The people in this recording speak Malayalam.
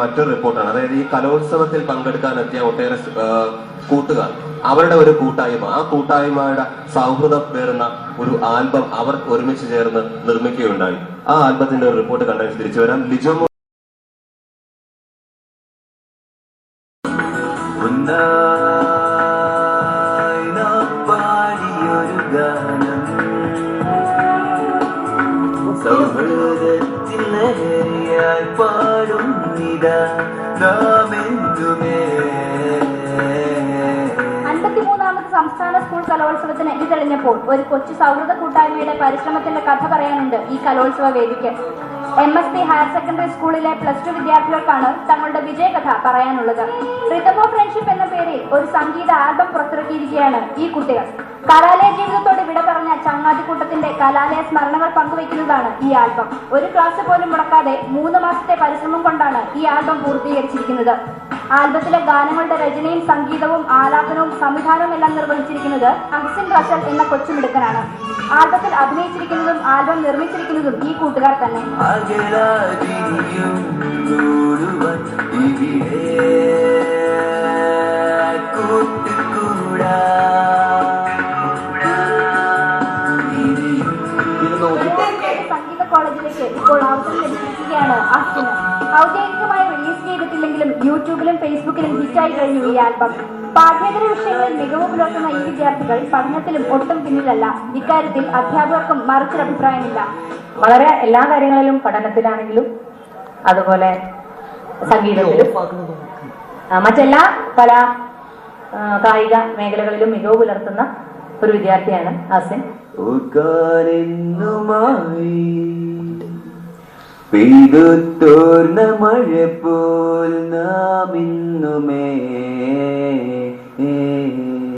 മറ്റൊരു റിപ്പോർട്ടാണ്. അതായത് ഈ കലോത്സവത്തിൽ പങ്കെടുക്കാനെത്തിയ ഒട്ടേറെ കൂട്ടുകാർ, അവരുടെ ഒരു കൂട്ടായ്മ, ആ കൂട്ടായ്മയുടെ സൗഹൃദം പേറുന്ന ഒരു ആൽബം അവർ ഒരുമിച്ച് ചേർന്ന് നിർമ്മിക്കുകയുണ്ടായി. ആ ആൽബത്തിന്റെ ഒരു റിപ്പോർട്ട് കണ്ടു തിരിച്ചു വരാം. ലിജോ പാടും സംസ്ഥാന സ്കൂൾ കലോത്സവത്തിന് എത്തിത്തെളിഞ്ഞപ്പോൾ ഒരു കൊച്ചു സൗഹൃദ കൂട്ടായ്മയുടെ പരിശ്രമത്തിന്റെ കഥ പറയാനുണ്ട് ഈ കലോത്സവ വേദിക്ക്. MSP ഹയർ സെക്കൻഡറി സ്കൂളിലെ +2 വിദ്യാർത്ഥികൾക്കാണ് തങ്ങളുടെ വിജയകഥ പറയാനുള്ളത്. റിതം ഓഫ് ഫ്രണ്ട്ഷിപ്പ് എന്ന പേരിൽ ഒരു സംഗീത ആൽബം പുറത്തിറക്കിയിരിക്കുകയാണ് ഈ കുട്ടികൾ. കലാലയ ജീവിതത്തോട് വിട പറഞ്ഞ ചങ്ങാതിക്കൂട്ടത്തിന്റെ കലാലയ സ്മരണകൾ പങ്കുവയ്ക്കുന്നതാണ് ഈ ആൽബം. ഒരു ക്ലാസ് പോലും മുടക്കാതെ 3 മാസത്തെ പരിശ്രമം കൊണ്ടാണ് ഈ ആൽബം പൂർത്തീകരിച്ചിരിക്കുന്നത്. ആൽബത്തിലെ ഗാനങ്ങളുടെ രചനയും സംഗീതവും ആലാപനവും സംവിധാനവും എല്ലാം നിർവഹിച്ചിരിക്കുന്നത് അഹ്സിൻ റസൽ എന്ന കൊച്ചുമിടുക്കനാണ്. ആൽബത്തിൽ അഭിനയിച്ചിരിക്കുന്നതും ആൽബം നിർമ്മിച്ചിരിക്കുന്നതും ഈ കൂട്ടുകാർ തന്നെ. സംഗീത കോളേജിലേക്ക് ഇപ്പോൾ അവസരം ലഭിച്ചിരിക്കുകയാണ് അഹ്സിന്. ഔദ്യോഗികമായി റിലീസ് ചെയ്തിട്ടില്ലെങ്കിലും യൂട്യൂബിലും ഫേസ്ബുക്കിലും ഹിറ്റായി കഴിഞ്ഞു ഈ ആൽബം. പാഠ്യേതര വിഷയങ്ങളിൽ മികവ് പുലർത്തുന്ന ഈ വിദ്യാർത്ഥികൾ പഠനത്തിലും ഒട്ടും പിന്നിലല്ല. ഇക്കാര്യത്തിൽ അധ്യാപകർക്കും മറിച്ചൊരു അഭിപ്രായമില്ല. വളരെ എല്ലാ കാര്യങ്ങളിലും, പഠനത്തിലാണെങ്കിലും അതുപോലെ സംഗീതത്തിലും മറ്റെല്ലാ കലാ കായിക മേഖലകളിലും മികവ് പുലർത്തുന്ന ഒരു വിദ്യാർത്ഥിയാണ് അഹ്സിൻ. പെയ്തു തോർന്ന മഴ പോൽ നാം ഇന്നുമേ